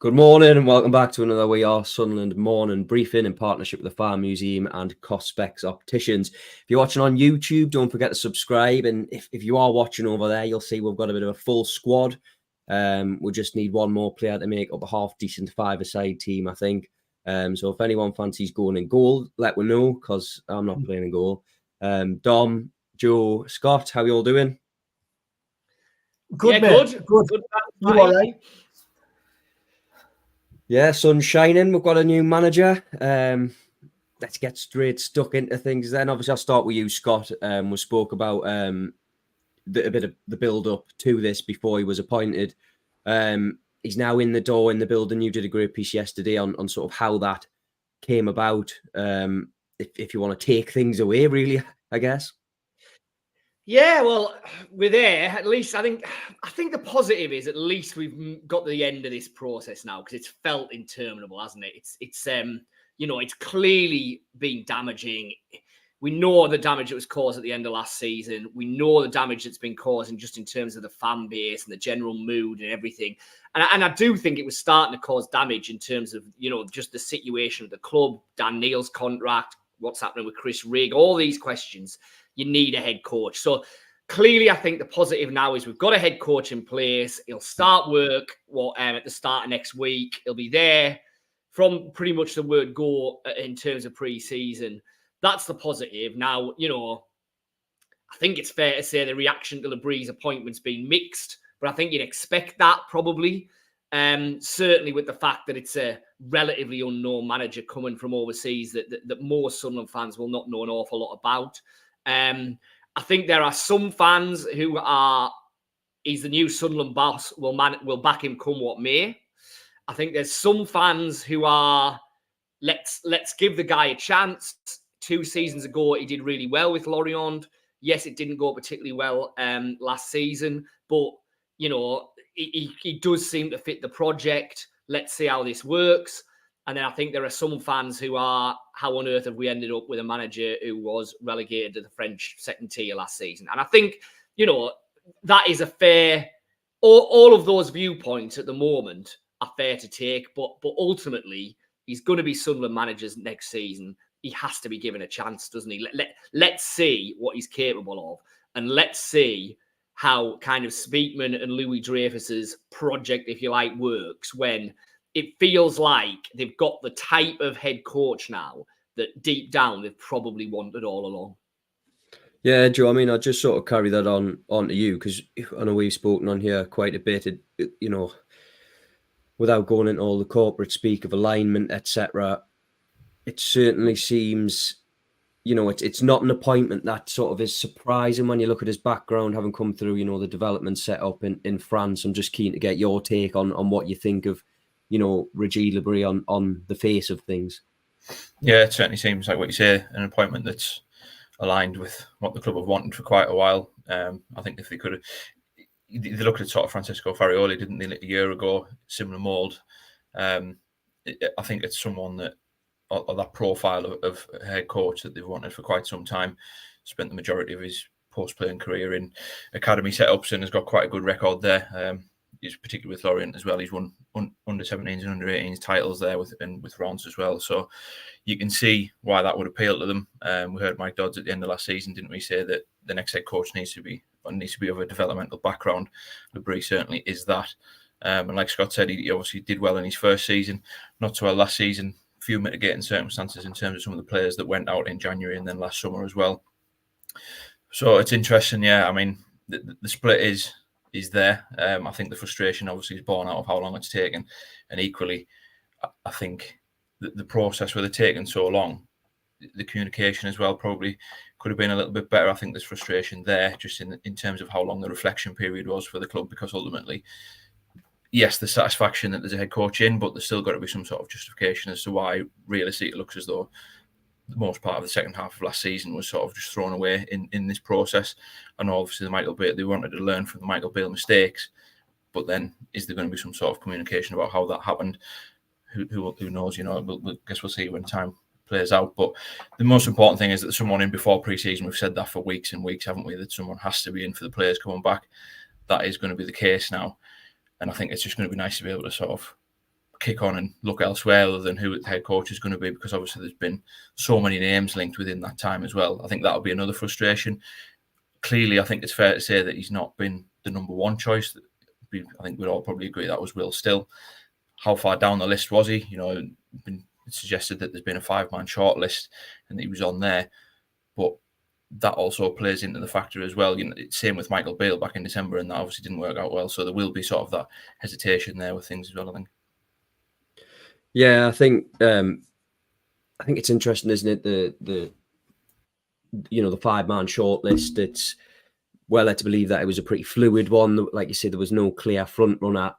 Good morning and welcome back to another We Are Sunderland morning briefing in partnership with the Farm Museum and Cospex Opticians. If you're watching on YouTube, don't forget to subscribe. And if you are watching over there, you'll see we've got a bit of a full squad. We just need one more player to make up a half-decent five-a-side team, I think. So if anyone fancies going in goal, let me know, because I'm not playing in goal. Dom, Joe, Scott, how are you all doing? Good, mate. Good. You all right? Yeah, sun's shining. We've got a new manager. Let's get straight stuck into things then. Obviously, I'll start with you, Scott. We spoke about a bit of the build-up to this before he was appointed. He's now in the door in the building. You did a great piece yesterday on sort of how that came about. If you want to take things away, really, I guess. Yeah, well, we're there. At least I think the positive is at least we've got to the end of this process now, because it's felt interminable, hasn't it? It's clearly been damaging. We know the damage that was caused at the end of last season. We know the damage that's been causing just in terms of the fan base and the general mood and everything. And I do think it was starting to cause damage in terms of, just the situation of the club, Dan Neil's contract, what's happening with Chris Rigg, all these questions. You need a head coach. So clearly, I think the positive now is we've got a head coach in place. He'll start work at the start of next week. He'll be there from pretty much the word go in terms of pre-season. That's the positive. Now, I think it's fair to say the reaction to Le Bris' appointment's been mixed, but I think you'd expect that probably. Certainly with the fact that it's a relatively unknown manager coming from overseas that most Sunderland fans will not know an awful lot about. I think there are some fans who he's the new Sunderland boss, will back him come what may. I think there's some fans who are, let's give the guy a chance. 2 seasons ago, he did really well with Lorient. Yes, it didn't go particularly well last season, but, he does seem to fit the project. Let's see how this works. And then I think there are some fans who are, how on earth have we ended up with a manager who was relegated to the French second tier last season? And I think, that is a fair, all of those viewpoints at the moment are fair to take. But ultimately, he's going to be Sunderland managers next season. He has to be given a chance, doesn't he? Let's see what he's capable of. And let's see how kind of Speakman and Louis Dreyfus's project, if you like, works when it feels like they've got the type of head coach now that deep down they've probably wanted all along. Yeah, Joe, I mean, I just sort of carry that on to you, because I know we've spoken on here quite a bit, without going into all the corporate speak of alignment, etc. It certainly seems, it's not an appointment that sort of is surprising when you look at his background, having come through, the development set up in France. I'm just keen to get your take on what you think of, Regis Le Bris on the face of things. Yeah, it certainly seems like what you say, an appointment that's aligned with what the club have wanted for quite a while. I think if they could have, they looked at sort of Francesco Farioli, didn't they, a year ago, similar mould. I think it's someone that, or that profile of head coach that they've wanted for quite some time. Spent the majority of his post-playing career in academy setups and has got quite a good record there. He's particularly with Lorient as well. He's won under 17s and under 18s titles there with Reims as well. So you can see why that would appeal to them. We heard Mike Dodds at the end of last season, didn't we, say that the next head coach needs to be of a developmental background. Le Bris certainly is that. And like Scott said, he obviously did well in his first season, not so well last season. Few mitigating circumstances in terms of some of the players that went out in January and then last summer as well. So it's interesting, yeah. I mean, the split is there. I think the frustration obviously is born out of how long it's taken, and equally, I think the process where they're taking so long, the communication as well probably could have been a little bit better. I think there's frustration there just in terms of how long the reflection period was for the club, because ultimately, yes, the satisfaction that there's a head coach in, but there's still got to be some sort of justification as to why realistically it looks as though the most part of the second half of last season was sort of just thrown away in this process. And obviously they wanted to learn from the Michael Beale mistakes, but then is there going to be some sort of communication about how that happened? Who knows? Guess we'll see when time plays out. But the most important thing is that someone in before pre-season, we've said that for weeks and weeks, haven't we? That someone has to be in for the players coming back. That is going to be the case now. And I think it's just going to be nice to be able to sort of kick on and look elsewhere other than who the head coach is going to be, because obviously there's been so many names linked within that time as well. I think that'll be another frustration. Clearly, I think it's fair to say that he's not been the number one choice. I think we'd all probably agree that was Will Still. How far down the list was he? Been suggested that there's been a 5-man shortlist and he was on there, but that also plays into the factor as well. Same with Michael Bale back in December, and that obviously didn't work out well. So there will be sort of that hesitation there with things as well, I think. Yeah, I think it's interesting, isn't it? The 5-man shortlist. It's led to believe that it was a pretty fluid one. Like you said, there was no clear front runner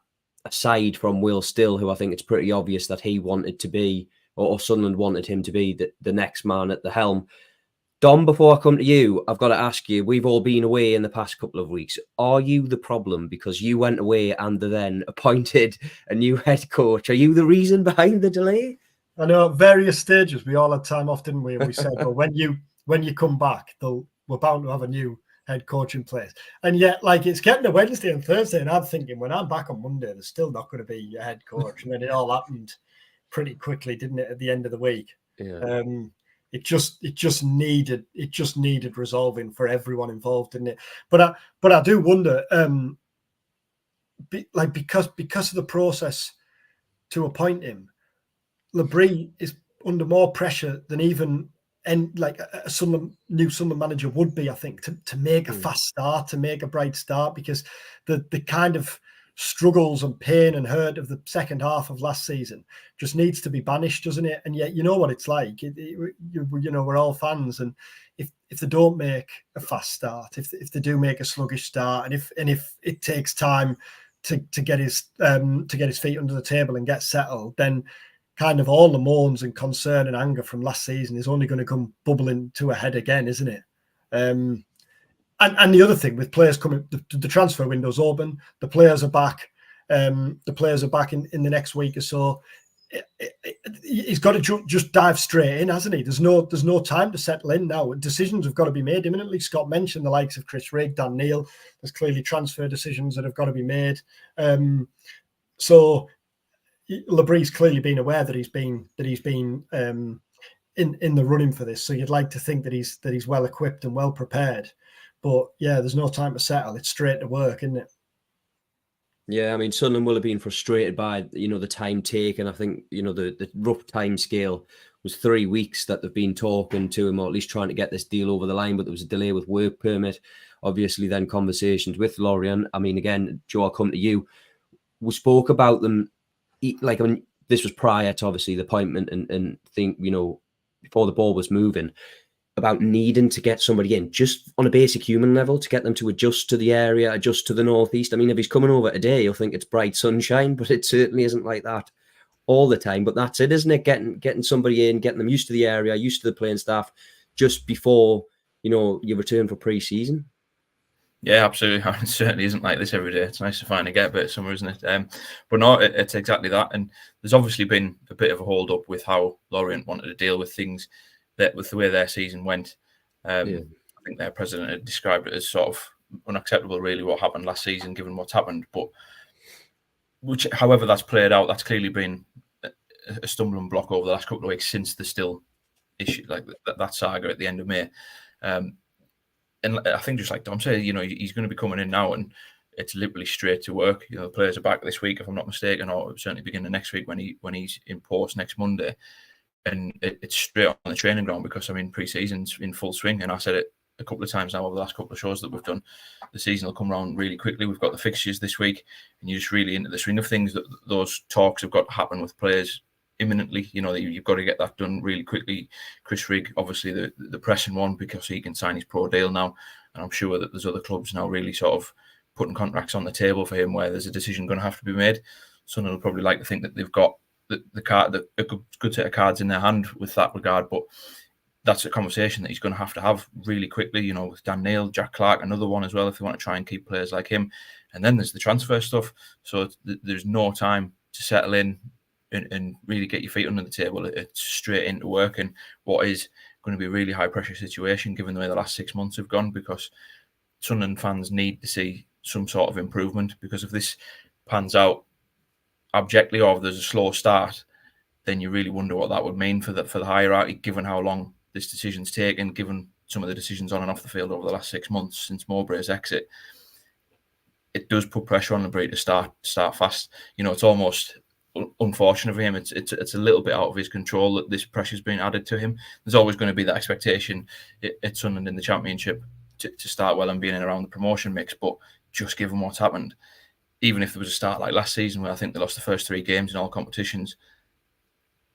aside from Will Still, who I think it's pretty obvious that he wanted to be, or Sunderland wanted him to be the next man at the helm. Dom, before I come to you, I've got to ask you, we've all been away in the past couple of weeks. Are you the problem because you went away and then appointed a new head coach? Are you the reason behind the delay? I know at various stages we all had time off, didn't we? And we said, well, when you come back, we're bound to have a new head coach in place. And yet, it's getting to Wednesday and Thursday, and I'm thinking when I'm back on Monday, there's still not going to be a head coach. And then it all happened pretty quickly, didn't it, at the end of the week? Yeah. It just needed resolving for everyone involved, didn't it? But I do wonder, because of the process to appoint him, Le Bris is under more pressure than even a new Sunderland manager would be, I think, to make a fast start, to make a bright start, because the kind of struggles and pain and hurt of the second half of last season just needs to be banished, doesn't it? And yet, you know what it's like. We're all fans, and if they don't make a fast start, if they do make a sluggish start, and if it takes time to get his feet under the table and get settled, then kind of all the moans and concern and anger from last season is only going to come bubbling to a head again, isn't it? And the other thing with players coming, the transfer window's open, the players are back. The players are back in the next week or so. He's got to just dive straight in, hasn't he? There's no time to settle in now. Decisions have got to be made imminently. Scott mentioned the likes of Chris Rigg, Dan Neil. There's clearly transfer decisions that have got to be made. So Le Bris clearly been aware that he's been in the running for this. So you'd like to think that he's well equipped and well prepared. But yeah, there's no time to settle. It's straight to work, isn't it? Yeah, I mean, Sunderland will have been frustrated by the time taken. I think the rough time scale was 3 weeks that they've been talking to him, or at least trying to get this deal over the line. But there was a delay with work permit. Obviously, then conversations with Lorient. I mean, again, Joe, I'll come to you. We spoke about them this was prior to obviously the appointment, and think before the ball was moving, about needing to get somebody in just on a basic human level to get them to adjust to the area, adjust to the northeast. I mean, if he's coming over today, you'll think it's bright sunshine, but it certainly isn't like that all the time. But that's it, isn't it? Getting somebody in, getting them used to the area, used to the playing staff, just before you return for pre-season. Yeah, absolutely. It certainly isn't like this every day. It's nice to finally get a bit of summer, isn't it? But no, it's exactly that. And there's obviously been a bit of a hold up with how Lorient wanted to deal with things, with the way their season went. I think their president had described it as sort of unacceptable, really, what happened last season, given what's happened. But however that's played out, that's clearly been a stumbling block over the last couple of weeks since the Still issue, like that saga at the end of May. And I think, just like Dom said, he's going to be coming in now, and it's literally straight to work. The players are back this week, if I'm not mistaken, or certainly beginning next week when he's in post next Monday. And it's straight on the training ground, because pre-season's in full swing. And I said it a couple of times now over the last couple of shows that we've done. The season will come around really quickly. We've got the fixtures this week, and you're just really into the swing of things. That those talks have got to happen with players imminently. You've got to get that done really quickly. Chris Rigg, obviously the pressing one, because he can sign his pro deal now, and I'm sure that there's other clubs now really sort of putting contracts on the table for him where there's a decision going to have to be made. Sunderland will probably like to think that they've got a good set of cards in their hand with that regard, but that's a conversation that he's going to have really quickly, with Dan Neil, Jack Clark, another one as well, if they want to try and keep players like him. And then there's the transfer stuff. So there's no time to settle in and really get your feet under the table. It's straight into work, and what is going to be a really high pressure situation given the way the last 6 months have gone, because Sunderland fans need to see some sort of improvement, because if this pans out abjectly, or if there's a slow start, then you really wonder what that would mean for the hierarchy, given how long this decision's taken, given some of the decisions on and off the field over the last 6 months since Mowbray's exit. It does put pressure on Le Bris to start fast. It's almost unfortunate for him. It's a little bit out of his control that this pressure's been added to him. There's always going to be that expectation at Sunderland in the Championship to start well and being in around the promotion mix, but just given what's happened, even if there was a start like last season where I think they lost the first 3 games in all competitions,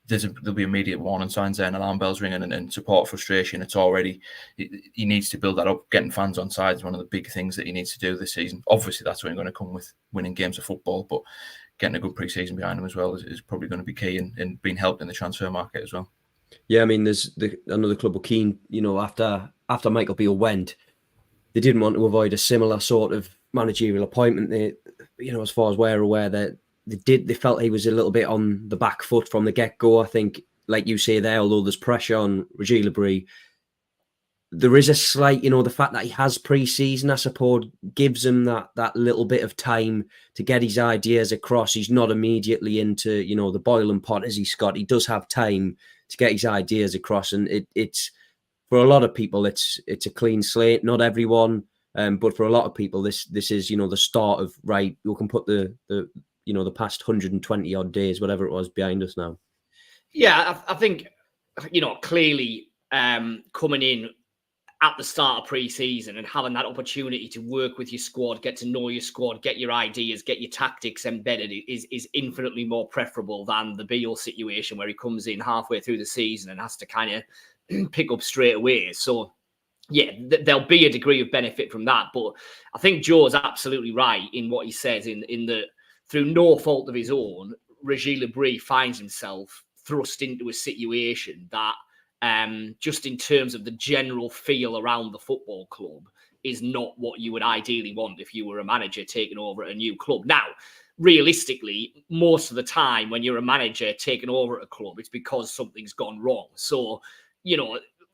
there'll be immediate warning signs there and alarm bells ringing and support frustration. It's already, he needs to build that up. Getting fans on side is one of the big things that he needs to do this season. Obviously, that's only going to come with winning games of football, but getting a good pre-season behind him as well is probably going to be key in being helped in the transfer market as well. Yeah, I mean, there's another club were keen, after Michael Beale went, they didn't want to avoid a similar sort of managerial appointment. They, as far as we're aware, that they felt he was a little bit on the back foot from the get-go. I think, like you say there, although there's pressure on Régis Le Bris, there is a slight, the fact that he has pre-season, I suppose, gives him that little bit of time to get his ideas across. He's not immediately into, the boiling pot, is he, Scott? He does have time to get his ideas across, and it's for a lot of people, it's a clean slate. Not everyone, but for a lot of people, this is, the start of, right, you can put the past 120 odd days, whatever it was, behind us now. Yeah, I think, clearly coming in at the start of pre-season and having that opportunity to work with your squad, get to know your squad, get your ideas, get your tactics embedded is infinitely more preferable than the Beale situation where he comes in halfway through the season and has to kind of pick up straight away. So, yeah, there'll be a degree of benefit from that. But I think Joe's absolutely right in what he says in the through no fault of his own, Régis Le Bris finds himself thrust into a situation that, just in terms of the general feel around the football club, is not what you would ideally want if you were a manager taking over at a new club. Now, realistically, most of the time when you're a manager taking over at a club, it's because something's gone wrong. So,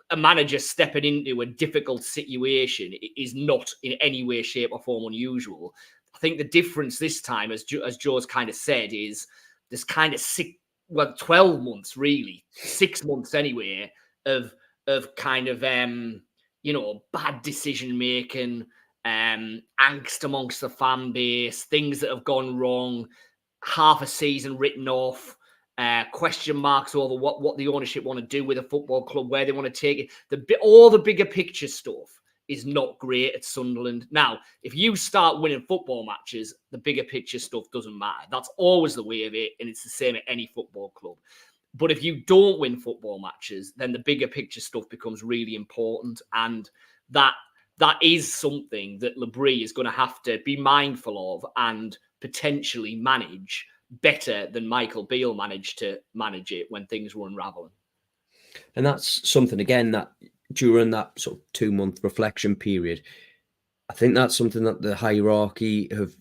a manager stepping into a difficult situation is not in any way, shape or form unusual. I think the difference this time, as Joe's kind of said, is there's kind of 12 months, really, 6 months anyway, of kind of, bad decision making, angst amongst the fan base, things that have gone wrong, half a season written off, question marks over what the ownership want to do with a football club, where they want to take it. All the bigger picture stuff is not great at Sunderland. Now, if you start winning football matches, the bigger picture stuff doesn't matter. That's always the way of it, and it's the same at any football club. But if you don't win football matches, then the bigger picture stuff becomes really important, and that is something that Le Bris is going to have to be mindful of and potentially manage better than Michael Beale managed to manage it when things were unraveling. And that's something, again, that during that sort of 2-month reflection period, I think that's something that the hierarchy have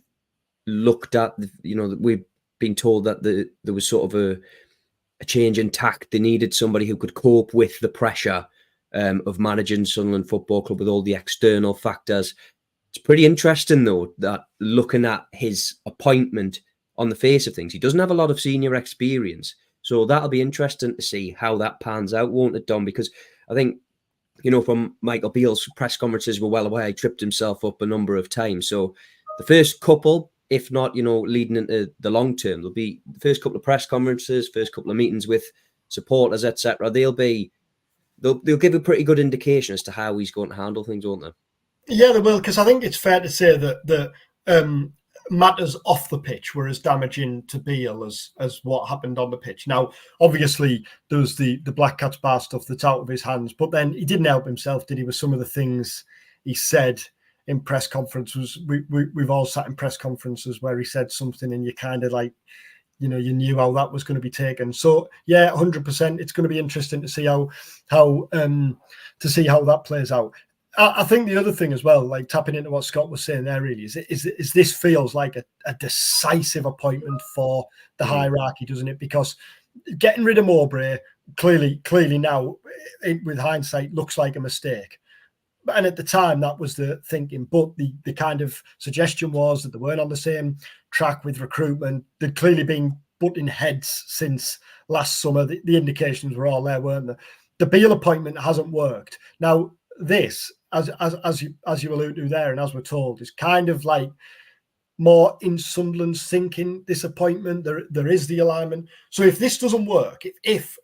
looked at. We've been told that there was sort of a change in tact. They needed somebody who could cope with the pressure of managing Sunderland Football Club with all the external factors. It's pretty interesting, though, that looking at his appointment on the face of things, he doesn't have a lot of senior experience. So that'll be interesting to see how that pans out, won't it, Dom? Because I think, from Michael Beale's press conferences, we're well aware he tripped himself up a number of times. So the first couple, if not, leading into the long term, there'll be the first couple of press conferences, first couple of meetings with supporters, etc. They'll give a pretty good indication as to how he's going to handle things, won't they? Yeah, they will, because I think it's fair to say that matters off the pitch were as damaging to Beale as what happened on the pitch. Now, obviously, there was the Black Cats bar stuff that's out of his hands, but then he didn't help himself, did he, with some of the things he said in press conferences. We've all sat in press conferences where he said something and you kind of like, you knew how that was going to be taken. So yeah, 100%. It's going to be interesting to see how that plays out. I think the other thing as well, like tapping into what Scott was saying there, really, is this feels like a decisive appointment for the hierarchy, doesn't it? Because getting rid of Mowbray clearly now, with hindsight, looks like a mistake. And at the time, that was the thinking. But the kind of suggestion was that they weren't on the same track with recruitment. They'd clearly been butting heads since last summer. The indications were all there, weren't they? The Beale appointment hasn't worked. Now, this, as you allude to there, and as we're told, is kind of like more in Sunderland's thinking, this appointment. There is the alignment. So if this doesn't work, if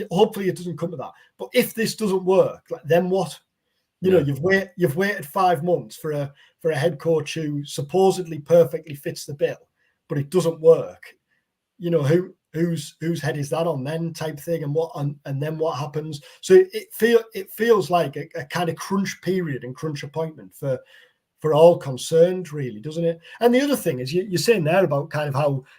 hopefully it doesn't come to that, but if this doesn't work, then what? You know, you've waited 5 months for a head coach who supposedly perfectly fits the bill, but it doesn't work. You know, whose head is that on then, type thing, and then what happens? So it feels like a kind of crunch period and crunch appointment for all concerned, really, doesn't it? And the other thing is you're saying there about kind of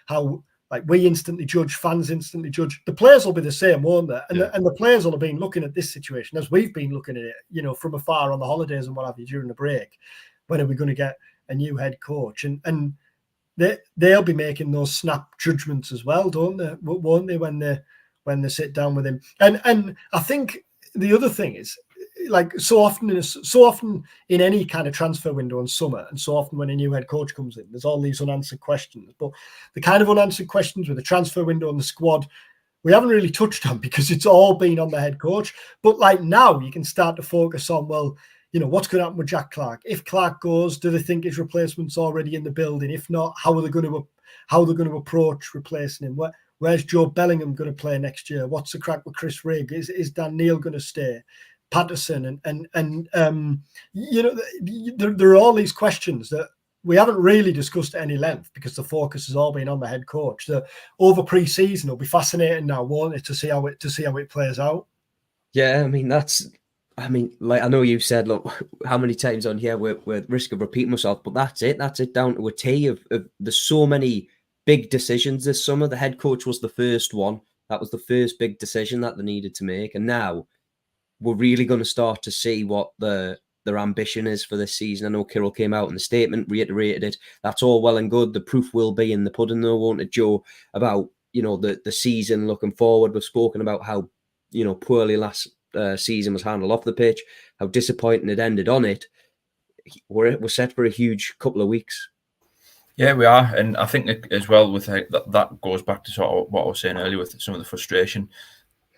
how like we instantly judge, fans instantly judge. The players will be the same, won't they? And the players will have been looking at this situation as we've been looking at it, you know, from afar on the holidays and what have you during the break. When are we going to get a new head coach? And they'll be making those snap judgments as well, don't they? Won't they, when they sit down with him? And I think the other thing is, like so often in any kind of transfer window in summer, and so often when a new head coach comes in, there's all these unanswered questions. But the kind of unanswered questions with the transfer window and the squad, we haven't really touched on because it's all been on the head coach. But like now, you can start to focus on, well, you know, what's going to happen with Jack Clarke? If Clarke goes, do they think his replacement's already in the building? If not, how are they going to approach replacing him? Where's Joe Bellingham going to play next year? What's the crack with Chris Rigg? Is Dan Neil going to stay? Patterson and you know, there are all these questions that we haven't really discussed at any length because the focus has all been on the head coach. The over pre-season will be fascinating now, won't it, to see how it plays out. Yeah, like I know you've said, look, how many times on here we're at risk of repeating myself, but that's it down to a T of there's so many big decisions this summer. The head coach was the first one. That was the first big decision that they needed to make, and now we're really going to start to see what their ambition is for this season. I know Kyril came out in the statement, reiterated it. That's all well and good. The proof will be in the pudding, though, won't it, Joe? About, you know, the season looking forward. We've spoken about how, you know, poorly last season was handled off the pitch, how disappointing it ended on it. We're set for a huge couple of weeks. Yeah, we are. And I think as well with that goes back to sort of what I was saying earlier with some of the frustration.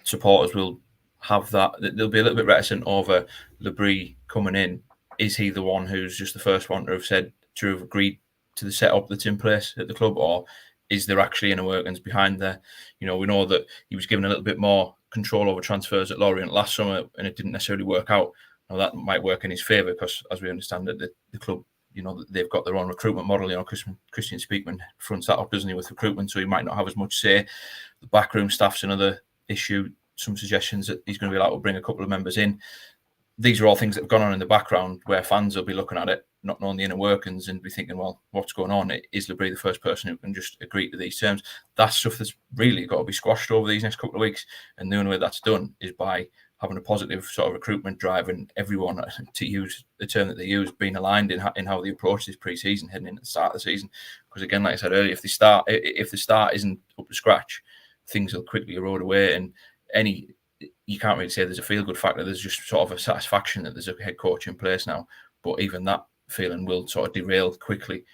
Supporters will have that. They'll be a little bit reticent over Le Bris coming in. Is he the one who's just the first one to have agreed to the setup that's in place at the club, or is there actually inner workings behind there? You know, we know that he was given a little bit more control over transfers at Lorient last summer, and it didn't necessarily work out. Now that might work in his favour because, as we understand it, the club, you know, they've got their own recruitment model. You know, Christian Speakman fronts that up, doesn't he, with recruitment? So he might not have as much say. The backroom staff's another issue. Some suggestions that he's going to be allowed to bring a couple of members in. These are all things that have gone on in the background where fans will be looking at it, not knowing the inner workings, and be thinking, well, what's going on? Is Le Bris the first person who can just agree to these terms? That's stuff that's really got to be squashed over these next couple of weeks. And the only way that's done is by having a positive sort of recruitment drive and everyone, to use the term that they use, being aligned in how they approach this pre-season heading into the start of the season. Because again, like I said earlier, if the start isn't up to scratch, things will quickly erode away. And you can't really say there's a feel-good factor. There's just sort of a satisfaction that there's a head coach in place now. But even that feeling will sort of derail quickly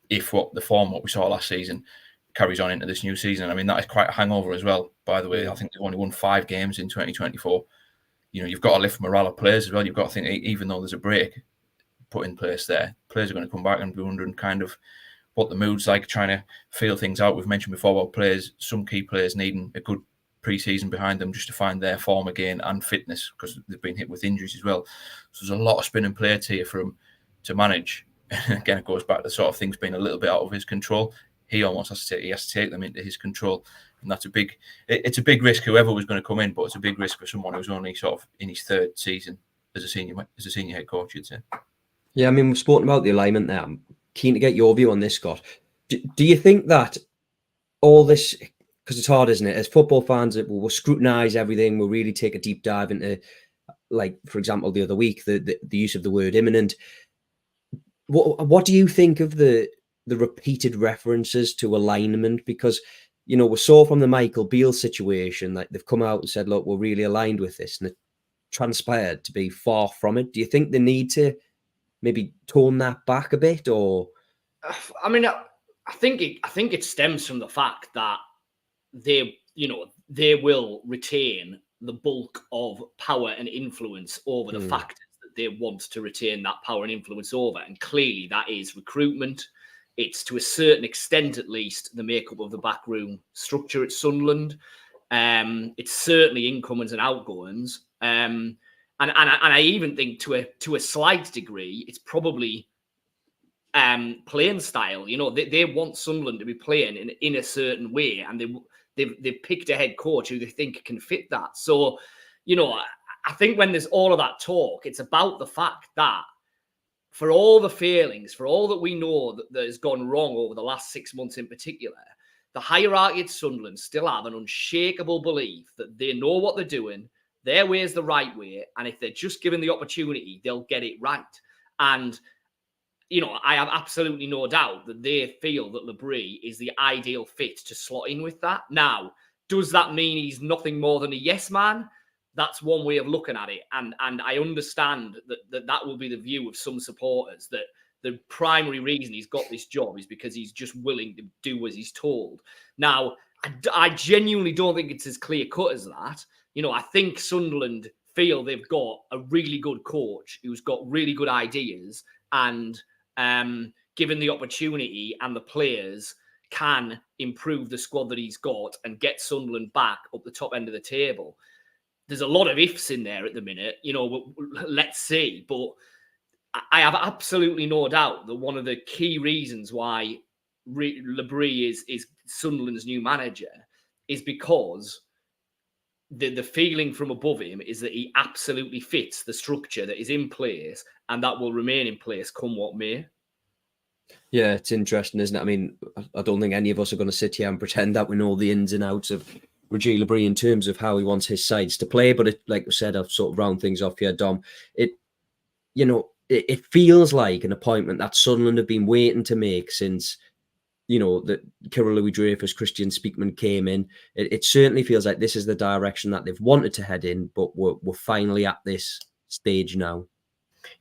if what we saw last season carries on into this new season. I mean, that is quite a hangover as well, by the way. I think they've only won 5 games in 2024. You know, you've got to lift morale of players as well. You've got to think, even though there's a break put in place there, players are going to come back and be wondering kind of what the mood's like, trying to feel things out. We've mentioned before about players, some key players needing a good pre-season behind them just to find their form again and fitness, because they've been hit with injuries as well. So there's a lot of spinning plates here for him to manage. And again, it goes back to the sort of things being a little bit out of his control. He almost has to take them into his control, and that's it's a big risk. Whoever was going to come in, but it's a big risk for someone who's only sort of in his 3rd season as a senior head coach, you'd say. Yeah, I mean, we've spoken about the alignment there. I'm keen to get your view on this, Scott. Do you think that all this, because it's hard, isn't it? As football fans, we'll scrutinise everything. We'll really take a deep dive into, like, for example, the other week, the use of the word imminent. What do you think of the repeated references to alignment? Because, you know, we saw from the Michael Beale situation that they've come out and said, look, we're really aligned with this, and it transpired to be far from it. Do you think they need to maybe tone that back a bit, or? I mean, I think it stems from the fact that they will retain the bulk of power and influence over the factors that they want to retain that power and influence over. And clearly that is recruitment. It's to a certain extent, at least, the makeup of the backroom structure at Sunderland. It's certainly incomings and outgoings. And I even think to a slight degree, it's probably playing style. They want Sunderland to be playing in a certain way, and they've picked a head coach who they think can fit that. So, I think when there's all of that talk, it's about the fact that for all the failings, for all that we know that has gone wrong over the last 6 months in particular, the hierarchy at Sunderland still have an unshakable belief that they know what they're doing, their way is the right way, and if they're just given the opportunity, they'll get it right. And I have absolutely no doubt that they feel that Le Bris is the ideal fit to slot in with that. Now, does that mean he's nothing more than a yes man? That's one way of looking at it. And I understand that will be the view of some supporters, that the primary reason he's got this job is because he's just willing to do as he's told. Now, I genuinely don't think it's as clear cut as that. I think Sunderland feel they've got a really good coach who's got really good ideas, and given the opportunity and the players, can improve the squad that he's got and get Sunderland back up the top end of the table. There's a lot of ifs in there at the minute, let's see. But I have absolutely no doubt that one of the key reasons why Le Bris is Sunderland's new manager is because the feeling from above him is that he absolutely fits the structure that is in place, and that will remain in place come what may. Yeah, it's interesting, isn't it? I mean, I don't think any of us are going to sit here and pretend that we know the ins and outs of Régis Le Bris in terms of how he wants his sides to play. But like I said, I've sort of round things off here, Dom. It feels like an appointment that Sunderland have been waiting to make since, that Kirill Louis-Dreyfus, Christian Speakman came in. It certainly feels like this is the direction that they've wanted to head in, but we're finally at this stage now.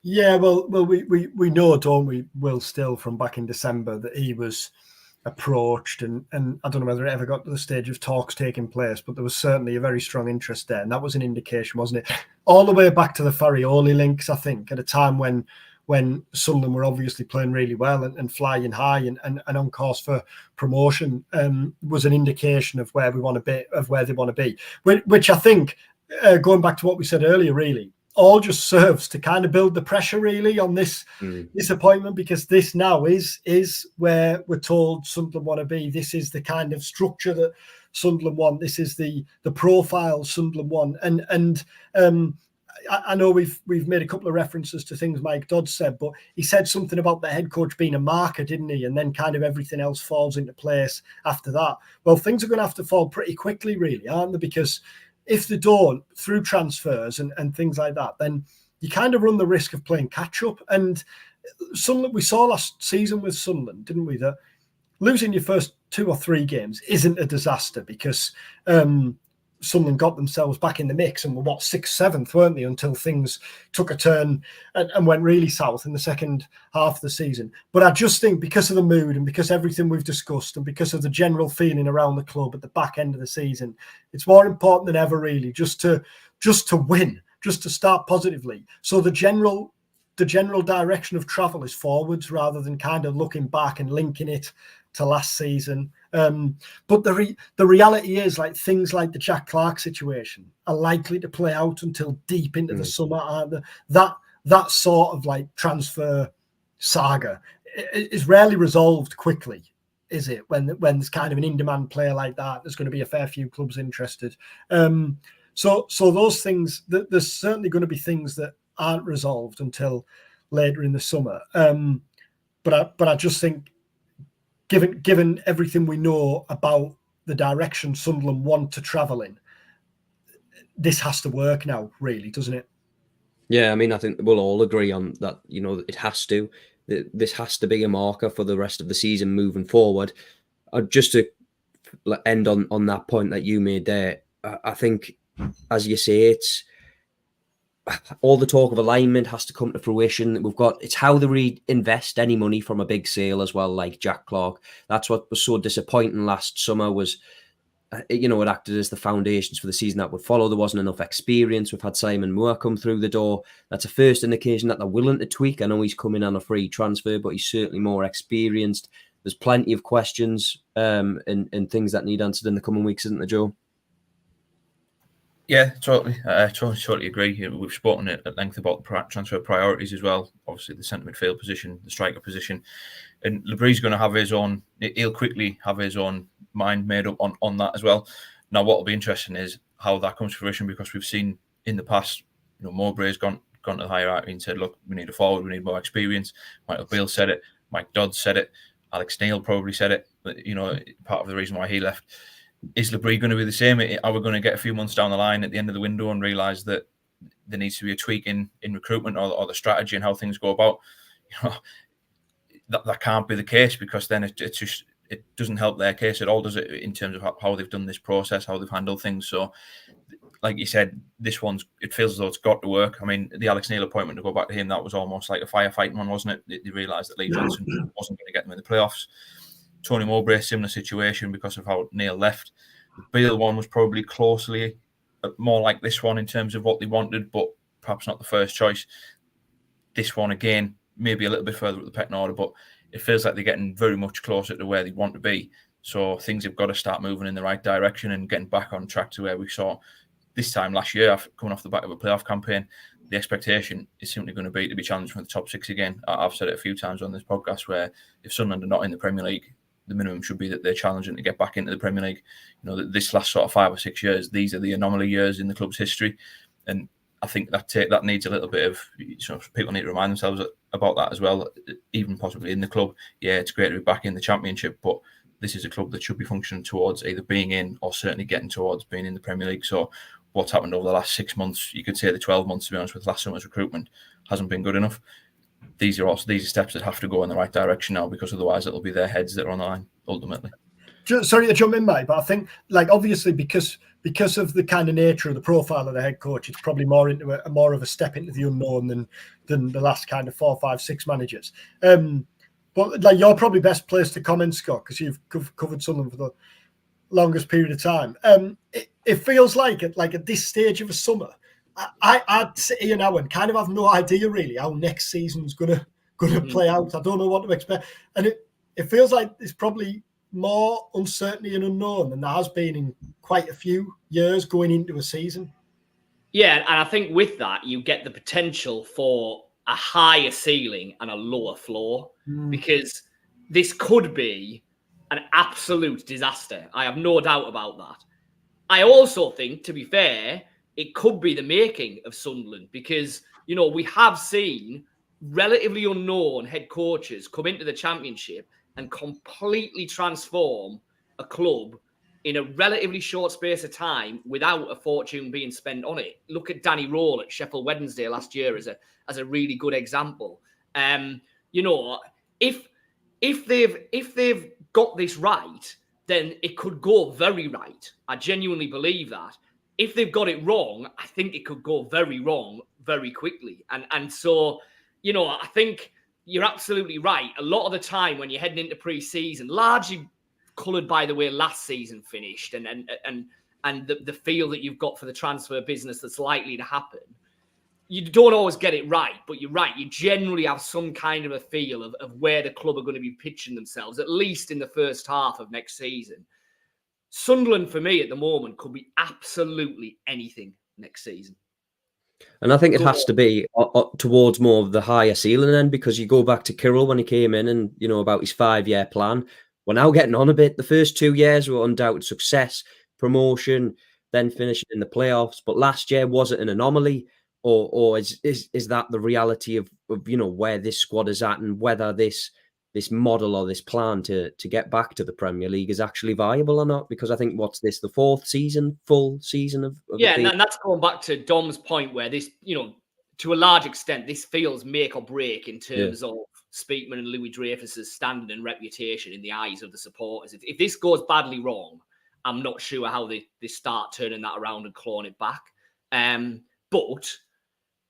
Yeah, well, we know, don't we, Will, still from back in December, that he was approached, and I don't know whether it ever got to the stage of talks taking place, but there was certainly a very strong interest there, and that was an indication, wasn't it? All the way back to the Farioli links, I think, at a time when Sunderland were obviously playing really well and flying high and on course for promotion, was an indication of where we want to be, of where they want to be, which I think, going back to what we said earlier, really all just serves to kind of build the pressure really on this appointment, because this now is where we're told Sunderland want to be. This is the kind of structure that Sunderland want. This is the profile Sunderland want. And I know we've made a couple of references to things Mike Dodd said, but he said something about the head coach being a marker, didn't he? And then kind of everything else falls into place after that. Well, things are going to have to fall pretty quickly, really, aren't they? Because if they don't, through transfers and things like that, then you kind of run the risk of playing catch up. And Sunderland, we saw last season with Sunderland, didn't we, that losing your first 2 or 3 games isn't a disaster, because Sunderland got themselves back in the mix and were 6th, 7th, weren't they, until things took a turn and went really south in the second half of the season. But I just think because of the mood and because everything we've discussed and because of the general feeling around the club at the back end of the season, it's more important than ever, really, just to win, just to start positively. So the general direction of travel is forwards rather than kind of looking back and linking it to last season. But the reality is, like, things like the Jack Clark situation are likely to play out until deep into the summer, aren't they? That sort of like transfer saga is rarely resolved quickly, is it? When there's kind of an in-demand player like that, there's going to be a fair few clubs interested. So those things, there's certainly going to be things that aren't resolved until later in the summer. But I just think, given everything we know about the direction Sunderland want to travel in, this has to work now, really, doesn't it? Yeah, I mean, I think we'll all agree on that. It has to. This has to be a marker for the rest of the season moving forward. Just to end on that point that you made there, I think, as you say, all the talk of alignment has to come to fruition. It's how they reinvest any money from a big sale as well, like Jack Clark. That's what was so disappointing last summer was, it acted as the foundations for the season that would follow. There wasn't enough experience. We've had Simon Moore come through the door. That's a first indication that they're willing to tweak. I know he's coming on a free transfer, but he's certainly more experienced. There's plenty of questions and things that need answered in the coming weeks, isn't there, Joe? Yeah, totally. Totally agree. We've spoken at length about the transfer priorities as well. Obviously, the centre midfield position, the striker position, and Le Bris is going to have his own. He'll quickly have his own mind made up on that as well. Now, what will be interesting is how that comes to fruition, because we've seen in the past, Mowbray's gone to the hierarchy and said, "Look, we need a forward, we need more experience." Michael Beale said it. Mike Dodd said it. Alex Neil probably said it. But, part of the reason why he left. Is Le Bris going to be the same? Are we going to get a few months down the line at the end of the window and realise that there needs to be a tweak in recruitment or the strategy and how things go about? That can't be the case, because then it doesn't help their case at all, does it, in terms of how they've done this process, how they've handled things. So, like you said, it feels as though it's got to work. I mean, the Alex Neil appointment, to go back to him, that was almost like a firefighting one, wasn't it? They realised that Lee Johnson wasn't going to get them in the playoffs. Tony Mowbray, similar situation because of how Neil left. The Beale one was probably closely more like this one in terms of what they wanted, but perhaps not the first choice. This one, again, maybe a little bit further up the pecking order, but it feels like they're getting very much closer to where they want to be. So things have got to start moving in the right direction and getting back on track to where we saw this time last year, coming off the back of a playoff campaign. The expectation is simply going to be challenged from the top six again. I've said it a few times on this podcast, where if Sunderland are not in the Premier League, the minimum should be that they're challenging to get back into the Premier League. This last sort of 5 or 6 years, these are the anomaly years in the club's history, and I think that needs a little bit of, people need to remind themselves about that as well. Even possibly in the club, yeah, it's great to be back in the Championship, but this is a club that should be functioning towards either being in or certainly getting towards being in the Premier League. So what's happened over the last 6 months, you could say the 12 months, to be honest, with last summer's recruitment, hasn't been good enough. These are steps that have to go in the right direction now, because otherwise it'll be their heads that are on the line ultimately. Sorry to jump in, mate, but I think, obviously, because of the kind of nature of the profile of the head coach, it's probably more of a step into the unknown than the last kind of 4, 5, 6 managers. But you're probably best placed to comment, Scott, because you've covered Sunderland for the longest period of time. It feels like at this stage of a summer, I'd sit here now and kind of have no idea really how next season's gonna play out. I don't know what to expect, and it feels like there's probably more uncertainty and unknown than there has been in quite a few years going into a season. Yeah, and I think with that you get the potential for a higher ceiling and a lower floor, because this could be an absolute disaster. I have no doubt about that. I also think, to be fair, it could be the making of Sunderland, because, we have seen relatively unknown head coaches come into the Championship and completely transform a club in a relatively short space of time without a fortune being spent on it. Look at Danny Roll at Sheffield Wednesday last year as a really good example. If they've got this right, then it could go very right. I genuinely believe that. If they've got it wrong, I think it could go very wrong very quickly. And so, I think you're absolutely right. A lot of the time when you're heading into pre-season, largely coloured by the way last season finished and the feel that you've got for the transfer business that's likely to happen, you don't always get it right. But you're right. You generally have some kind of a feel of where the club are going to be pitching themselves, at least in the first half of next season. Sunderland, for me, at the moment, could be absolutely anything next season. And I think it has to be towards more of the higher ceiling then, because you go back to Kirill when he came in and, about his 5-year plan. We're now getting on a bit. The first 2 years were undoubted success, promotion, then finishing in the playoffs. But last year, was it an anomaly? Or is that the reality of where this squad is at, and whether this model or this plan to get back to the Premier League is actually viable or not? Because I think, what's this, the full season of and that's going back to Dom's point, where this, to a large extent, this feels make or break in terms of Speakman and Louis Dreyfus's standing and reputation in the eyes of the supporters. If this goes badly wrong, I'm not sure how they start turning that around and clawing it back. But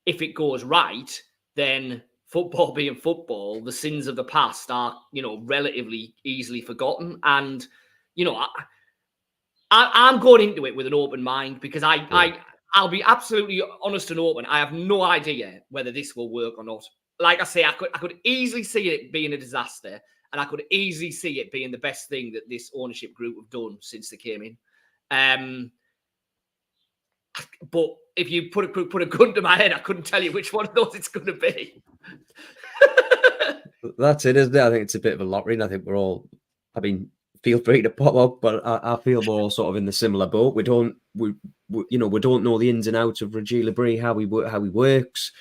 if it goes right, then football being football, the sins of the past are, relatively easily forgotten. And, I'm going into it with an open mind because I'll be absolutely honest and open. I have no idea whether this will work or not. Like I say, I could easily see it being a disaster, and I could easily see it being the best thing that this ownership group have done since they came in. But if you put a gun to my head, I couldn't tell you which one of those it's going to be. That's it, isn't it? I think it's a bit of a lottery, and I think we're all. I mean, feel free to pop up, but I feel we're all sort of in the similar boat. We don't know the ins and outs of Regis Le Bris, how he works.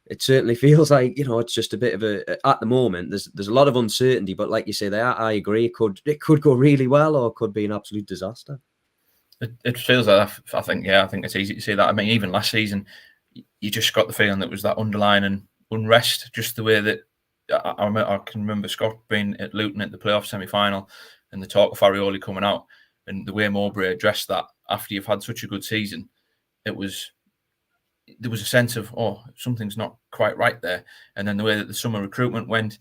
It certainly feels like it's just a bit of a. At the moment, there's a lot of uncertainty, but like you say, I agree. It could go really well, or it could be an absolute disaster. It feels like that. I think it's easy to say that. I mean, even last season, you just got the feeling that was that underlying unrest, just the way that I can remember Scott being at Luton at the playoff semi-final and the talk of Farioli coming out and the way Mowbray addressed that after you've had such a good season, there was a sense of, something's not quite right there. And then the way that the summer recruitment went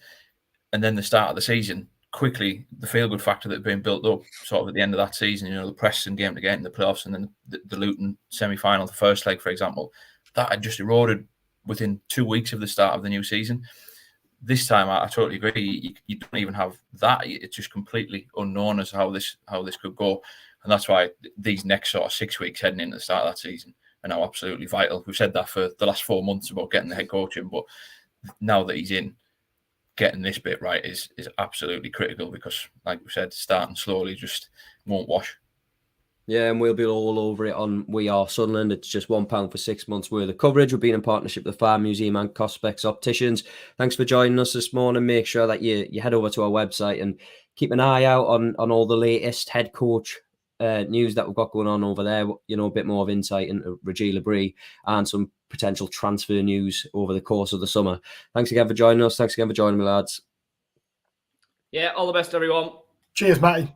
and then the start of the season, quickly the feel-good factor that had been built up sort of at the end of that season, the Preston game to get in the playoffs and then the Luton semi-final, the first leg, for example, that had just eroded within 2 weeks of the start of the new season. This time, I totally agree. You don't even have that. It's just completely unknown as to how this could go. And that's why these next sort of 6 weeks heading into the start of that season are now absolutely vital. We've said that for the last 4 months about getting the head coach in, but now that he's in, getting this bit right is absolutely critical because, like we said, starting slowly just won't wash. Yeah, and we'll be all over it on We Are Sunderland. It's just £1 for 6 months worth of coverage. We've been in partnership with the Farm Museum and Cospex Opticians. Thanks for joining us this morning. Make sure that you head over to our website and keep an eye out on all the latest head coach news that we've got going on over there. A bit more of insight into Regis Le Bris and some potential transfer news over the course of the summer. Thanks again for joining us. Thanks again for joining me, lads. Yeah, all the best, everyone. Cheers, Matty.